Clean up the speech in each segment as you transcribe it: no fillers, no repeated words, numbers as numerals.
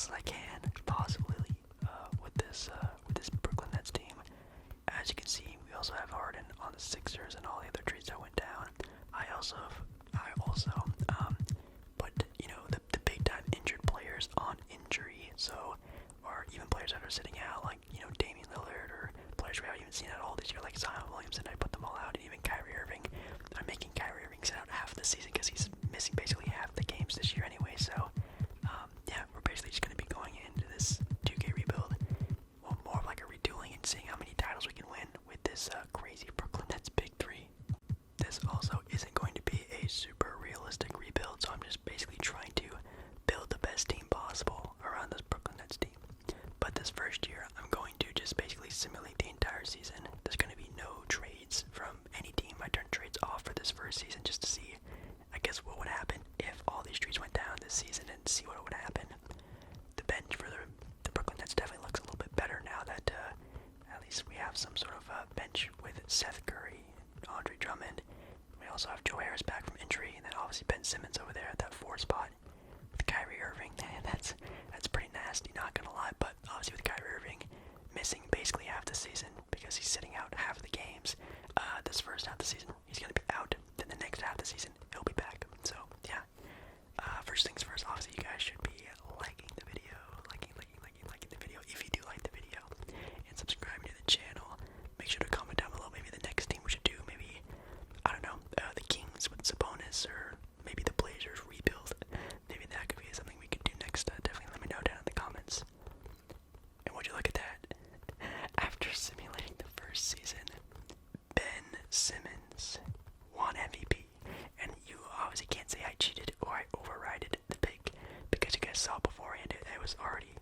else as I can, possibly, with this Brooklyn Nets team. As you can see, we also have Harden on the Sixers and all the other trades that went down. I also put, the big time injured players on injury, so, or even players that are sitting out, like, Damian Lillard, or players we haven't even seen at all this year, like Zion Williamson. I put them all out, and even Kyrie Irving. I'm making Kyrie Irving sit out half the season because he's missing basically half the games this year anyway, so, yeah, we're basically just going to be going into this 2K rebuild, well, more of like a retooling and seeing how many titles we can win with this crazy Brooklyn Nets Big Three. This also isn't going to be a super realistic rebuild, so I'm just basically trying to build the best team possible around this Brooklyn Nets team. But this first year, I'm going to just basically simulate the entire season. There's going to be no trades from any team. I turned trades off for this first season just to see, I guess, what would happen if all these trades went down this season and see what would happen. The bench for the Brooklyn Nets definitely looks a little bit better now that at least we have some sort of bench with Seth Curry and Andre Drummond. We also have Joe Harris back from injury, and then obviously Ben Simmons over there at that 4 spot with Kyrie Irving. Man, that's pretty nasty, not gonna lie. But obviously with Kyrie Irving missing basically half the season because he's sitting out half the games, this first half of the season he's gonna be out. Then the next half of the season he'll be back. So yeah. First things first, obviously you guys should be liking the video, liking the video if you do like the video, and subscribing to the channel. Make sure to comment down below maybe the next team we should do. Maybe, I don't know, the Kings with Sabonis, or maybe the Blazers rebuild. Maybe that could be something we could do next. Definitely let me know down in the comments. And would you look at that? After simulating the first season, Ben Simmons won MVP. And you obviously can't say I cheated or I overrided the pick, because you guys saw beforehand it was already,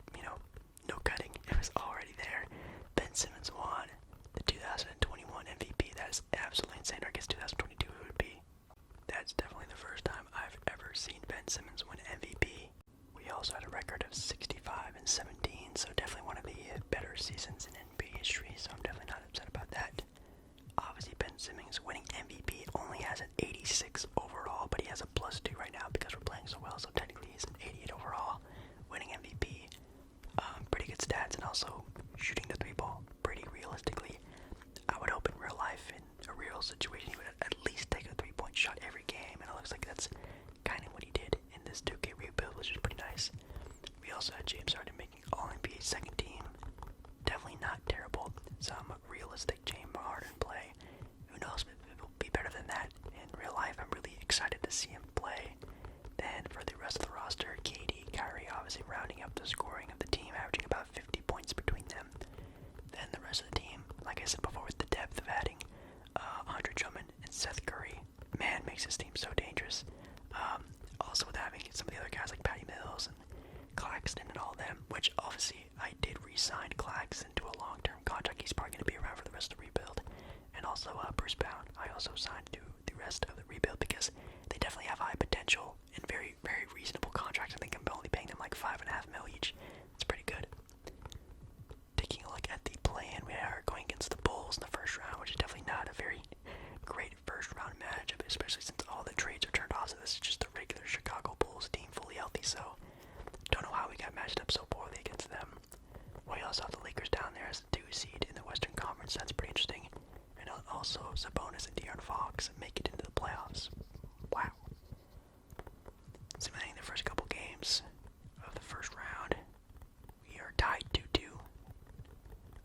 no cutting. It was already there. Ben Simmons won the 2021 MVP. That is absolutely insane. Or I guess 2022 it would be. That's definitely the first time I've ever seen Ben Simmons win MVP. We also had a record of 65-17, so definitely one of the better seasons in NBA history, so I'm definitely not upset about that. Obviously, Ben Simmons winning MVP only has an 86 overall, but he has a +2 right now because we're playing so well, so technically he's an 88 overall, winning MVP. Pretty good stats, and also shooting the 3-ball pretty realistically. I would hope in real life, in a real situation, he would at least take a 3-point shot every game, and it looks like that's kind of what he did in this 2K rebuild, which is pretty nice. We also had James Harden making All-NBA second team. Definitely not terrible. Some realistic James Harden play. Who knows, maybe it will be better than that in real life. I'm really excited to see him play. Then for the rest of the roster, KD, Kyrie obviously rounding up the scoring of the team, averaging about 50 points between them. Then the rest of the team, like I said before, with the depth of adding Andre Drummond and Seth Curry, man, makes this team so dangerous. Also with having some of the other guys like Patty Mills and Claxton and all them, which obviously I did re-sign Claxton to a long-term contract. He's probably going to be around for the rest of the rebuild. And also Bruce Brown, I also signed to the rest of the rebuild because they definitely have high potential and very, very reasonable contracts. I think I'm only paying them like $5.5 million each. It's pretty good. Taking a look at the play-in, we are going against the Bulls in the first round, which is definitely not a very great first-round matchup, especially since all the trades are turned off. So this is just a regular Chicago Bulls team, fully healthy. So don't know how we got matched up so poorly against them. We also have the Lakers down there as a 2 seed in the Western Conference. That's pretty interesting. And also Sabonis and De'Aaron Fox make it into the playoffs. Wow. Simulating the first couple games of the first round, we are tied 2-2.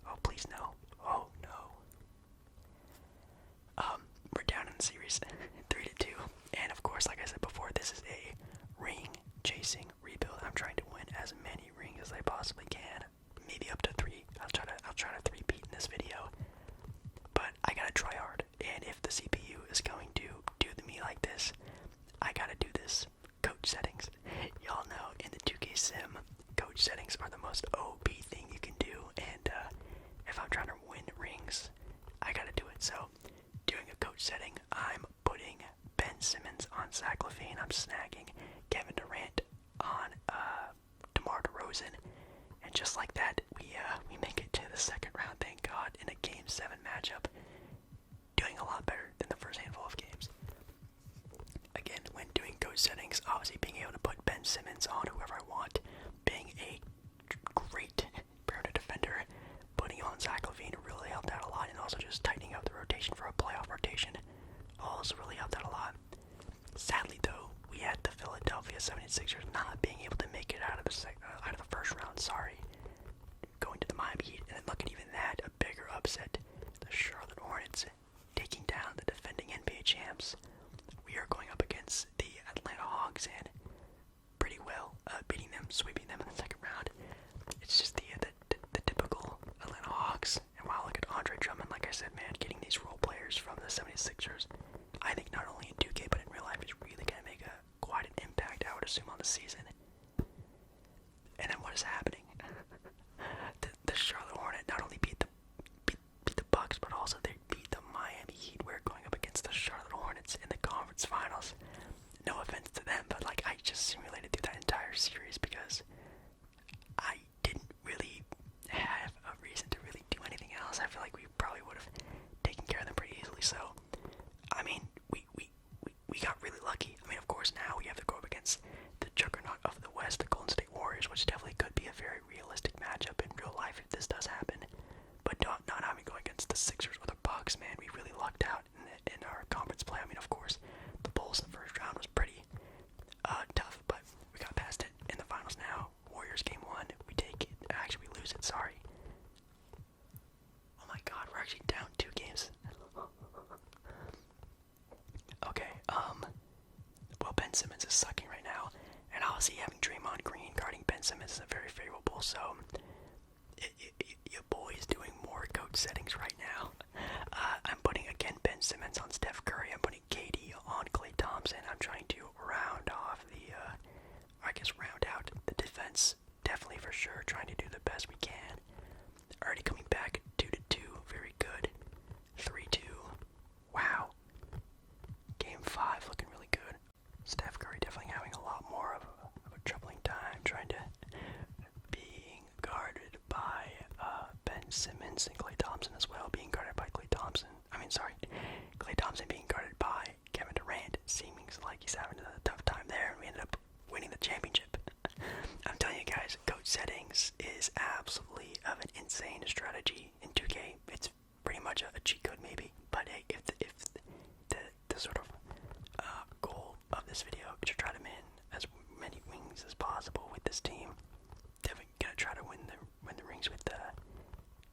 Oh, please no. Oh, no. We're down in the series 3-2. And of course, like I said before, this is a ring-chasing rebuild. I'm trying to win as many rings as I possibly can. Maybe up to 3. I'll try to three-peat in this video. But I gotta try hard. And if the CPU is going to do me like this, I gotta do this. Coach settings. Y'all know in the 2K sim, coach settings are the most OP thing you can do. And if I'm trying to win rings, I gotta do it. So, doing a coach setting, I'm putting Ben Simmons on Zach LaVine. I'm snagging Kevin Durant on DeMar DeRozan. And just like that, we make it to the second round, thank God, in a Game 7 matchup. Doing a lot better than the first handful of games. Again, when doing coach settings, obviously being able to put Ben Simmons on whoever I want, being a 76ers not being able to make it out of the first round. Sorry, going to the Miami Heat, and then look at even that, a bigger upset. The Charlotte Hornets taking down the defending NBA champs. We are going up against the Atlanta Hawks and pretty well beating them, sweeping them in the second round. It's just the typical Atlanta Hawks. And wow, look at Andre Drummond. Like I said, man, getting these role players from the 76ers, I think not only in 2K but in real life is really going to make quite an impact, I would assume, on the season. And then what is happening? the Charlotte Hornets not only beat the Bucks, but also they beat the Miami Heat. We're going up against the Charlotte Hornets in the conference finals. No offense to them, but like I just simulated through that entire series because I didn't really have a reason to really do anything else. I feel like we probably would have taken care of them pretty easily. So, I mean, we got really lucky. I mean, of course, now we have to go up against the juggernaut of the West, the Golden State Warriors, which definitely could be a very realistic matchup in real life if this does happen. But not having to go against the Sixers or the Bucks, man, we really lucked out in our conference play. I mean, of course, the Bulls in the first round was pretty tough, but we got past it in the finals now. Warriors game 1, we take it. Actually, we lose it, sorry. Oh my god, we're actually down 2 games. Okay, well, Ben Simmons is sucking right now, and obviously having Draymond Green guarding Ben Simmons is very favorable, so your boy is doing more coach settings right now. I'm putting, again, Ben Simmons on Steph Curry. I'm putting KD on Klay Thompson. I'm trying to round off round out the defense, definitely for sure, trying to do the best we can. Already coming back 2-2, very good. 3-2, wow. Game 5 looking really good. Steph Curry definitely having a lot more of a troubling time trying to being guarded by Ben Simmons and Klay Thompson as well, being guarded by Klay Thompson being guarded by Kevin Durant. Seems like he's having a tough time there, and we ended up winning the championship. I'm telling you guys, coach settings is absolutely of an insane strategy in 2K. It's pretty much a cheat code maybe, but hey, if the sort of goal of this video is to try to win as many rings as possible with this team, definitely gonna try to win the rings with the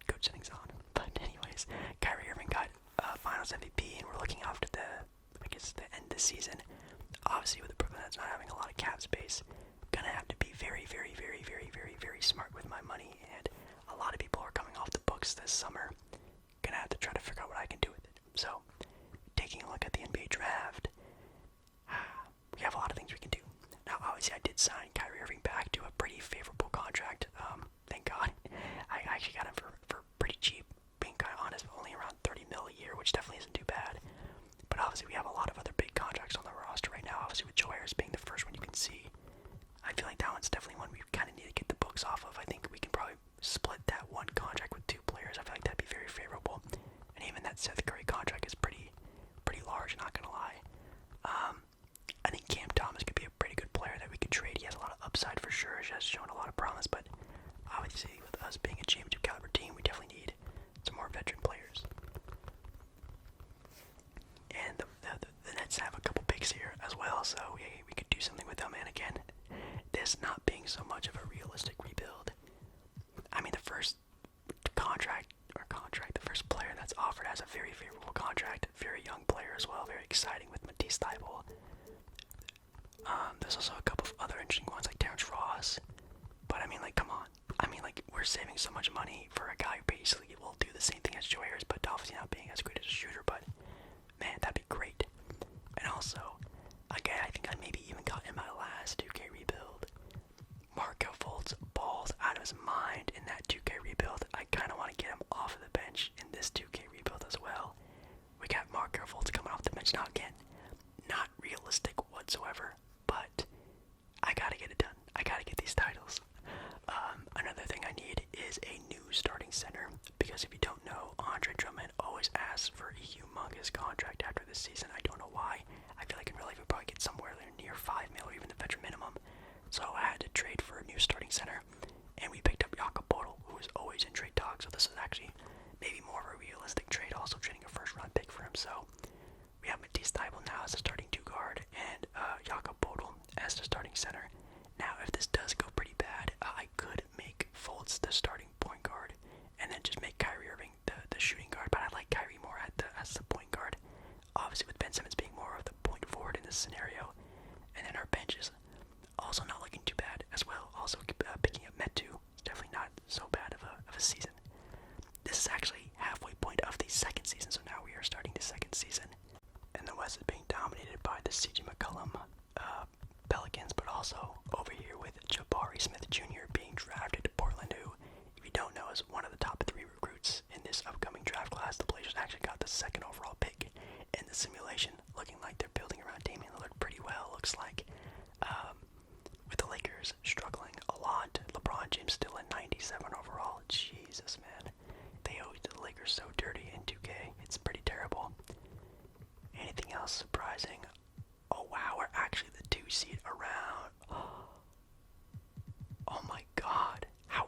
coach settings on. But anyways, Kyrie Irving got Finals MVP, and we're looking after the end of the season. Obviously, with the Brooklyn Nets not having a lot of cap space, gonna have to be very, very, very, very, very, very smart with my money. And a lot of people are coming off the books this summer. Gonna have to try to figure out what I can do with it. So, taking a look at the NBA draft, we have a lot of things we can do. Now, obviously, I did sign Kyrie Irving back to a pretty favorable contract. Thank God. I actually got him for pretty cheap, being kind of honest, only around $30 million a year, which definitely isn't too bad. But obviously, we have a lot of other big contracts on the roster right now. Obviously, with Joyers being the first one you can see, I feel like that one's definitely one we kind of need to get the books off of. I think we can probably split that one contract with 2 players. I feel like that'd be very favorable. And even that Seth Curry contract is pretty large, not gonna lie. I think Cam Thomas could be a pretty good player that we could trade. He has a lot of upside for sure. He has shown a lot of promise, but obviously with us being a championship caliber team, we definitely need some more veteran players. And the Nets have a couple picks here as well, so we could do something with them. And again, this not being so much of a realistic rebuild. I mean, the first the first player that's offered has a very favorable contract, very young player as well, very exciting with Matisse Thybulle. There's also a couple of other interesting ones like Terrence Ross, but I mean, like, come on. I mean, like, we're saving so much money for a guy who basically will do the same thing as Joyers, but obviously not being as great as a shooter, but man, that'd be great. And also, again, I think I maybe even got in my last 2K rebuild. Markelle Fultz balls out of his mind in that 2K rebuild. I kind of want to get him off of the bench in this 2K rebuild as well. We got Markelle Fultz coming off the bench. Now again, not realistic whatsoever, but I gotta get it done. I gotta get these titles. Another thing I need is a new starting center, because if you don't know, Andre Drummond always asks for a humongous contract after this season. I don't know why. I feel like in real life he'll probably get somewhere near $5 million or even the veteran minimum. So I had to trade for a new starting center, and we picked up Jakob Poeltl, who was always in trade talks. So this is actually maybe more of a realistic trade, also trading a first-round pick for him. So we have Matisse Thybulle surprising. Oh wow, we're actually the 2 seed around. Oh my god. How?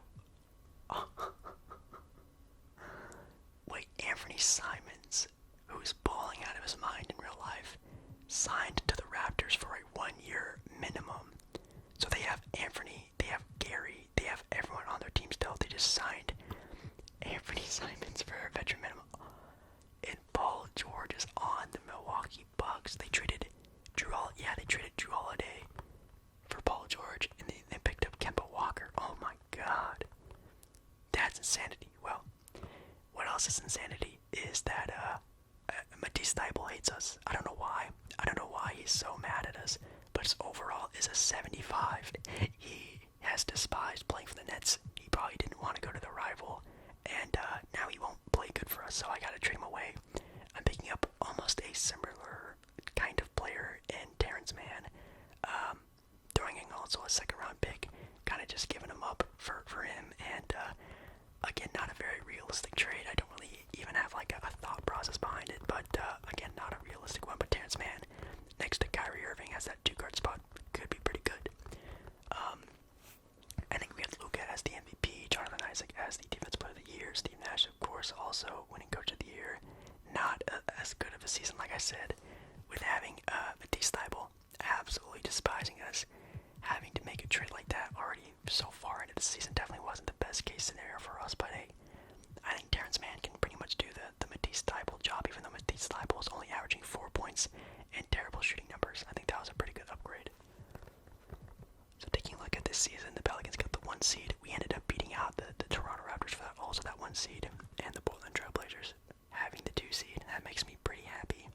Wait, Anthony Simmons, who's balling out of his mind in real life, signed to the Raptors for a 1-year minimum. So they have Anthony, they have Gary, they have everyone on their team still. They just signed Anthony Simmons for a veteran minimum. And Paul George is on the Milwaukee Bucks. They traded Drew Holiday for Paul George, and they picked up Kemba Walker. Oh my god. That's insanity. Well, what else is insanity is that Matisse Thybulle hates us. I don't know why. I don't know why he's so mad at us, but his overall is a 75. He has despised playing for the Nets. He probably didn't want to go to the rival, and now he won't play good for us, so I gotta trade him away. I'm picking up almost a similar kind of player in Terrence Mann, throwing in also a second-round pick, kind of just giving him up for him, and again, not a very realistic trade. I don't really even have like a thought process behind it, but again, not a realistic one. But Terrence Mann, next to Kyrie Irving, has that 2-guard spot, could be pretty good. I think we had Luka as the MVP, Jonathan Isaac as the Defensive Player of the Year, Steve Nash, of course, also winning Coach of the Year. Not as good of a season, like I said, with having Matisse Thybulle absolutely despising us. Having to make a trade like that already so far into the season definitely wasn't the best case scenario for us, but hey, I think Terrence Mann can pretty much do the Matisse Thybulle job, even though Matisse Thybulle is only averaging 4 points and terrible shooting numbers. I think that was a pretty good upgrade. So taking a look at this season, the Pelicans got the 1 seed. We ended up beating out the Toronto Raptors for that 1 seed, and the Portland Trail Blazers having the 2 seed. That makes me pretty happy.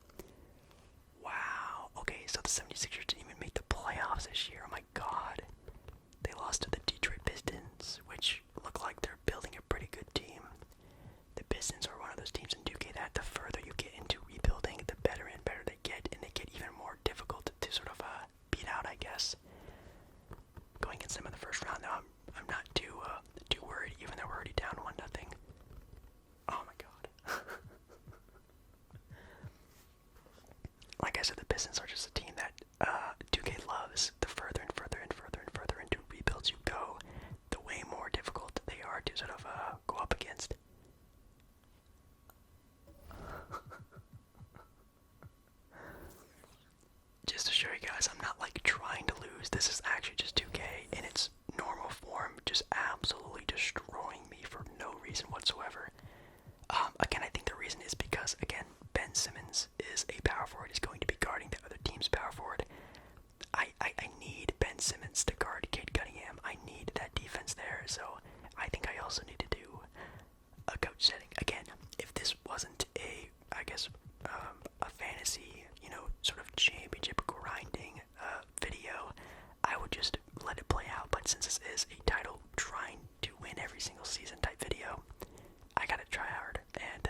Wow. Okay, so the 76ers didn't even make the playoffs this year. Oh my god. They lost to the Detroit Pistons, which look like they're building a pretty good team. The Pistons are one of those teams in 2K that the further you get into rebuilding, the better and better they get, and they get even more difficult to sort of beat out, I guess. Going against them in the first round, though, I'm not too worried, even though we're already down 1-0. Oh my god. Like I said, the Pistons are just a team that 2K loves. The further and further and further and further into rebuilds you go, the way more difficult they are to sort of go up against. Just to show you guys, I'm not like trying to lose. This is actually just 2K in its normal form, just absolutely destroying me for no reason whatsoever. Again, I think the reason is because, again, Ben Simmons is a power forward. He's going to be guarding the other team's power forward. I need Ben Simmons to guard Cade Cunningham. I need that defense there, so I think I also need to do a coach setting. Again, if this wasn't a fantasy, sort of championship grinding video, I would just let it play out. But since this is a title trying to win every single season type video, I gotta try hard, and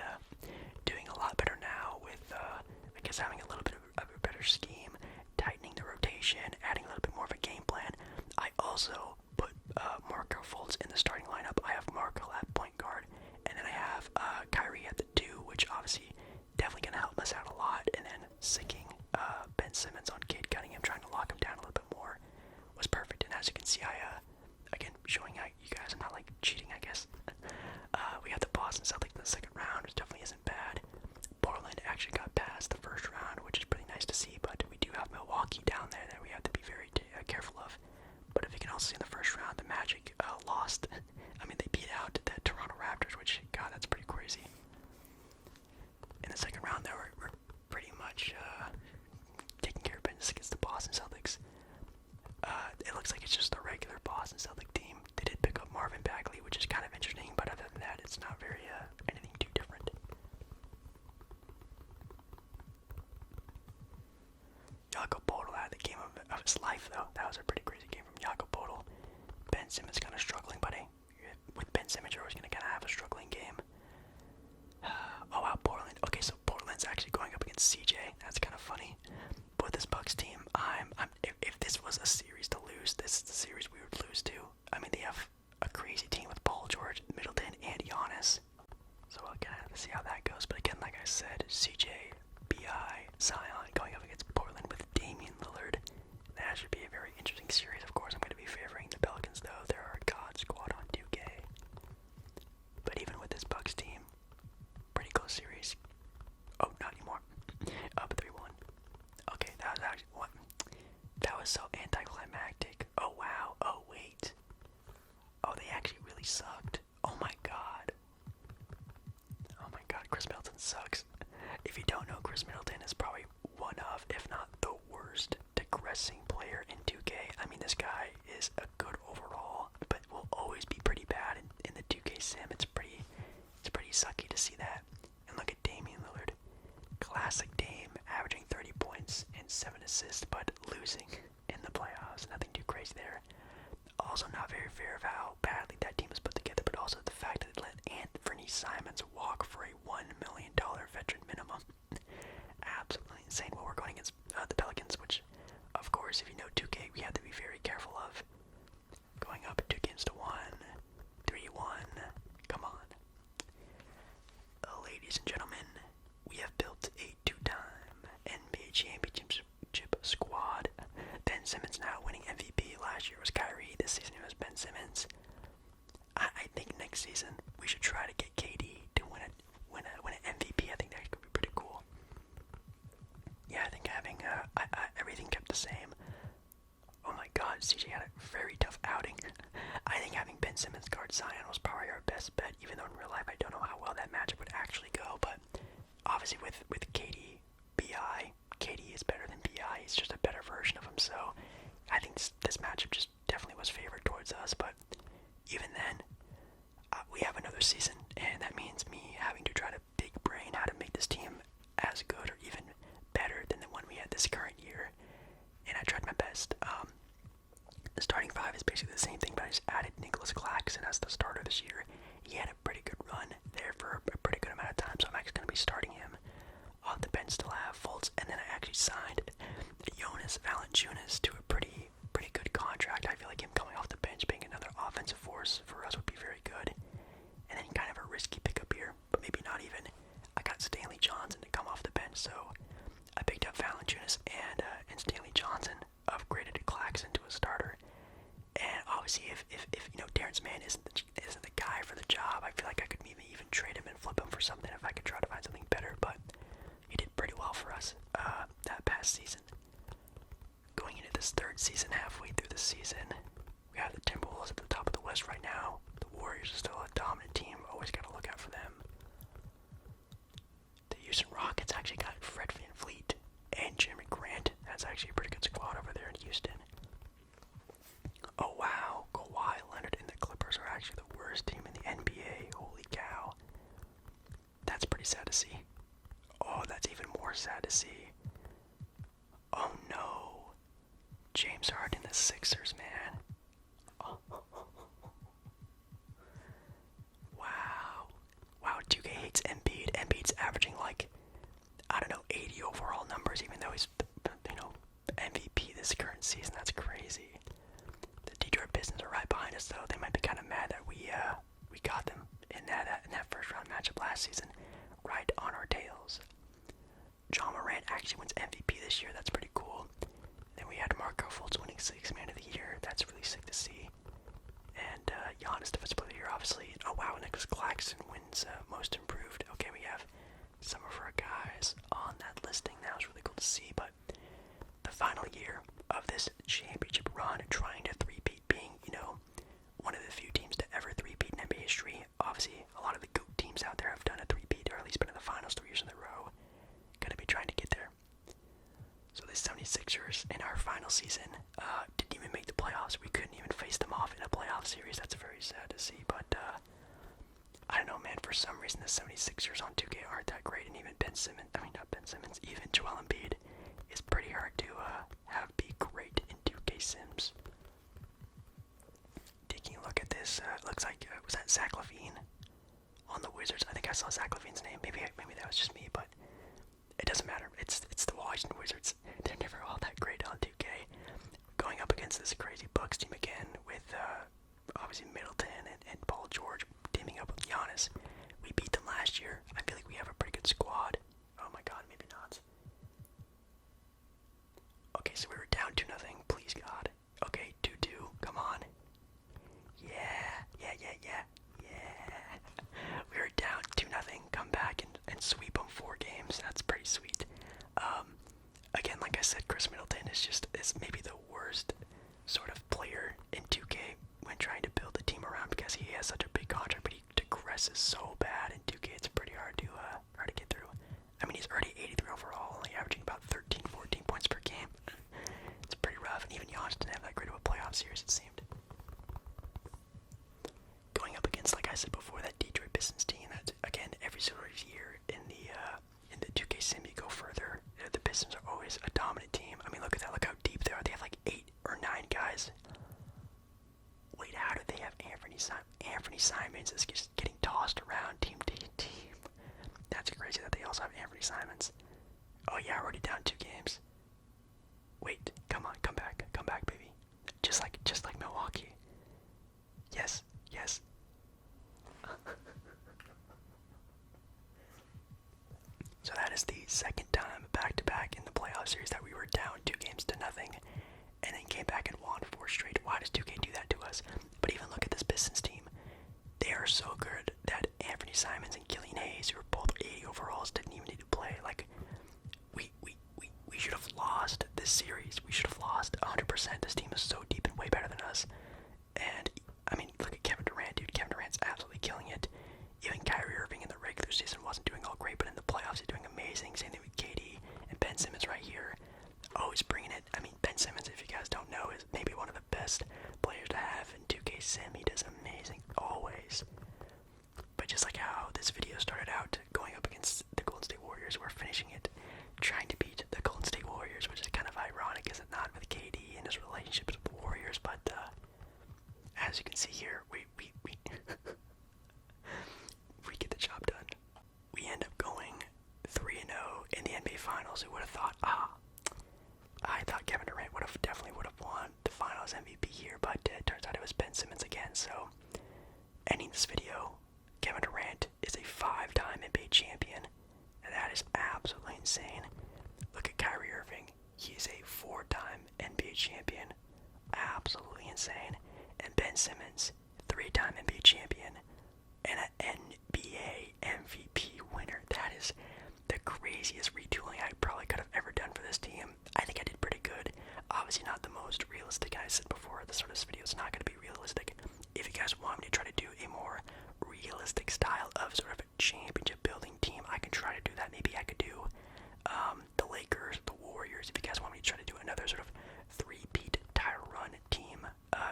doing a lot better now with, I guess, having a little bit of a better scheme, tightening the rotation, adding a little bit more of a game plan. I also put Marco Fultz in the starting lineup. I have Marco at point guard, and then I have Kyrie at the 2, which obviously definitely gonna help us out a lot, and then sicking Ben Simmons on Cade Cunningham, trying to lock him down a little bit more, was perfect. And as you can see, again, showing out you guys, I'm not like cheating, I guess. We have the Boston Celtics in the second round, which definitely isn't bad. Portland actually got past the first round, which is pretty nice to see, but we do have Milwaukee down there that we have to be very careful of. But if you can also see in the first round, the Magic lost. I mean, they beat out the Toronto Raptors, which, god, that's pretty crazy. In the second round, though, we're pretty much taking care of business against the Boston Celtics. It looks like it's just a regular Boston Celtic team. They did pick up Marvin Bagley, which is kind of interesting, but other than that, it's not very anything too different. Jakob Poeltl had the game of his life, though. That was a pretty crazy game from Jakob Poeltl. Ben Simmons kind of struggling, but hey, with Ben Simmons, you're always going to kind of have a struggling game. Oh wow, Portland. Okay, so Portland's actually going up against CJ. That's kind of funny. But this Bucks team, if this was a series to lose, this is the series we would lose to. I mean, they have a crazy team with Paul George, Middleton, and Giannis. So we'll kind of have to see how that goes. But again, like I said, CJ, BI, Zion going up against really sucked. Oh my god. Oh my god, Chris Middleton sucks. If you don't know, Chris Middleton is probably one of, if not the worst, digressing player in 2K. I mean, this guy is a good overall, but will always be pretty bad in the 2K sim. It's pretty sucky to see that. And look at Damian Lillard. Classic Dame, averaging 30 points and 7 assists, but losing in the playoffs. Nothing too crazy there. Also not very fair of how badly that team was put together, but also the fact that it let Anthony Simmons walk for a $1 million veteran minimum. Absolutely insane. Well, we're going against the Pelicans, which, of course, if you know 2K, we have to be very careful of. Going up 2-1, 3-1. Come on. Ladies and gentlemen, we have built a two-time NBA championship squad. Ben Simmons now winning MVP. Last year was Kyrie. This season it was Ben Simmons. I think next season we should try to get KD to win an MVP. I think that could be pretty cool. Yeah, I think having everything kept the same. Oh my God, CJ had a very tough outing. I think having Ben Simmons guard Zion was probably our best bet, even though in real life I don't know how well that matchup would actually go. But obviously with KD, KD is better than BI. He's just a better version of him. So I think this matchup just definitely was favored towards us. But even then, we have another season, and that means me having to try to big brain how to make this team as good or even better than the one we had this current year. And I tried my best. The starting five is basically the same thing, but I just added Nicholas Claxton as the starter this year. He had a pretty good run there for a pretty good amount of time, so I'm actually going to be starting him. On the bench still have Fultz, and then I actually signed Jonas Valanciunas to a pretty good contract. I feel like him coming off the bench being another offensive force for us would be very good. And then kind of a risky pickup here, but maybe not even. I got Stanley Johnson to come off the bench, so I picked up Valanciunas and Stanley Johnson, upgraded Claxton to a starter. And obviously, if you know Terrence Mann isn't the guy for the job, I feel like I could maybe even trade him and flip him for something if I could try to find something better. But he did pretty well for us that past season. Going into this third season, halfway through the season, we have the Timberwolves at the top of the West right now. The Warriors are still a dominant team. Always got to look out for them. The Houston Rockets actually got Fred VanVleet and Jimmy Grant. That's actually a pretty good squad over there in Houston. Oh wow, Kawhi Leonard and the Clippers are actually the worst team in the NBA. Holy cow. That's pretty sad to see. Oh, that's even more sad to see. Oh no. James Harden and the Sixers, man. Oh. Wow. Wow, 2K hates Embiid. Embiid's averaging like, I don't know, 80 overall numbers, even though he's, MVP this current season. That's crazy. The Detroit Pistons are right behind us, though. They might be kind of mad that we got them in that first round matchup last season, right on our tails. John Morant actually wins MVP this year. That's pretty cool. Then we had Marco Fultz winning Sixth Man of the Year. That's really sick to see. And Giannis Defensive Player of the Year, obviously. Oh wow, Nicholas Claxton wins Most Improved. Okay, we have some of our guys on that listing. That was really cool to see. But the final year of this championship run, trying to three-peat, being, one of the few teams to ever three-peat in NBA history. Obviously, a lot of the GOAT teams out there have done a three-peat, or at least been in the finals 3 years in a row. Gonna be trying to get there. So the 76ers in our final season didn't even make the playoffs. We couldn't even face them off in a playoff series. That's very sad to see. But I don't know, man. For some reason, the 76ers on 2K aren't that great. And even even Joel Embiid is pretty hard to have be great in 2K Sims. Taking a look at this, looks like, was that Zach LaVine on the Wizards? I think I saw Zach LaVine's name. Maybe that was just me, but it doesn't matter. It's the Washington Wizards. They're never all that great on 2K. Going up against this crazy Bucks team again with obviously Middleton and Paul George teaming up with Giannis. We beat them last year. I feel like we have a pretty good squad. Oh my God, maybe not. Okay, so we were down 2-0. Please God. Okay, 2-2. Come on. Yeah. We were down 2-0. Come back and sweep them 4 games. That's pretty sweet. Again, like I said, Chris Middleton is maybe the worst sort of player in 2K when trying to build a team around, because he has is so bad in 2K. It's pretty hard to get through. I mean, he's already 83 overall, only averaging about 13, 14 points per game. It's pretty rough, and even Giannis didn't have that great of a playoff series, it seemed. Going up against, like I said before, that Detroit Pistons team. That again, every single year in the 2K sim, you go further. The Pistons are always a dominant team. I mean, look at that. Look how deep they are. They have like 8 or 9 guys. Wait, how do they have Anthony Simmons is just getting tossed around team to team? That's crazy that they also have Anthony Simmons. Oh yeah, we're already down 2 games. Wait, come on, come back, baby. Just like Milwaukee. Yes. So that is the second time back-to-back in the playoff series that we were down 2 games to nothing, and then came back and won 4 straight. Why does 2K do that to us? But even look at this Pistons team. They are so good that Anthony Simmons and Killian Hayes, who are both 80 overalls, didn't even need to play. Like, we should have lost this series. We should have lost 100%. This team is so deep and way better than us. And, I mean, look at Kevin Durant, dude. Kevin Durant's absolutely killing it. Even Kyrie Irving in the regular season wasn't doing all great, but in the playoffs he's doing amazing. Same thing with KD and Ben Simmons right here. Oh, he's bringing it. I mean, Ben Simmons, if you guys don't know, is maybe one of the best players to have in 2K Sim. He does amazing, always. But just like how this video started out, going up against the Golden State Warriors, we're finishing it trying to beat the Golden State Warriors, which is kind of ironic, is it not, with KD and his relationships with the Warriors, but as you can see here, we we get the job done. We end up going 3-0 in the NBA Finals. Who would have thought? I thought Kevin Durant definitely would have won the Finals MVP here, but it turns out it was Ben Simmons again. So, ending this video, Kevin Durant is a 5-time NBA champion, and that is absolutely insane. Look at Kyrie Irving; he's a 4-time NBA champion, absolutely insane. And Ben Simmons, 3-time NBA champion, and an NBA MVP winner. That is the craziest retooling I probably could have ever done for this team. I think I did pretty good. Obviously not the most realistic. I said before, this sort of video is not going to be realistic. If you guys want me to try to do a more realistic style of sort of a championship building team, I can try to do that. Maybe I could do the Lakers, the Warriors. If you guys want me to try to do another sort of three-peat title run team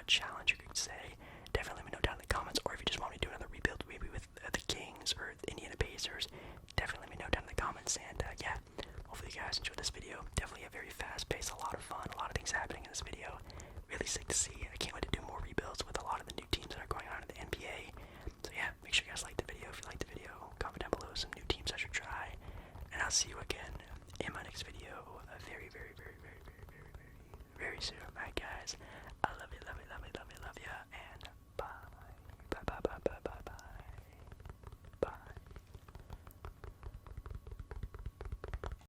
challenge, you could say, definitely let me know down in the comments. Or if you just want me to do another rebuild, maybe with the Kings or the Indiana Pacers, definitely let me know down in the comments. And yeah, hopefully you guys enjoyed this video. Definitely a very fast pace, a lot of fun, a lot of things happening in this video. Really sick to see. I can't wait to do more rebuilds with a lot of the new teams that are going on in the NBA. So yeah, make sure you guys like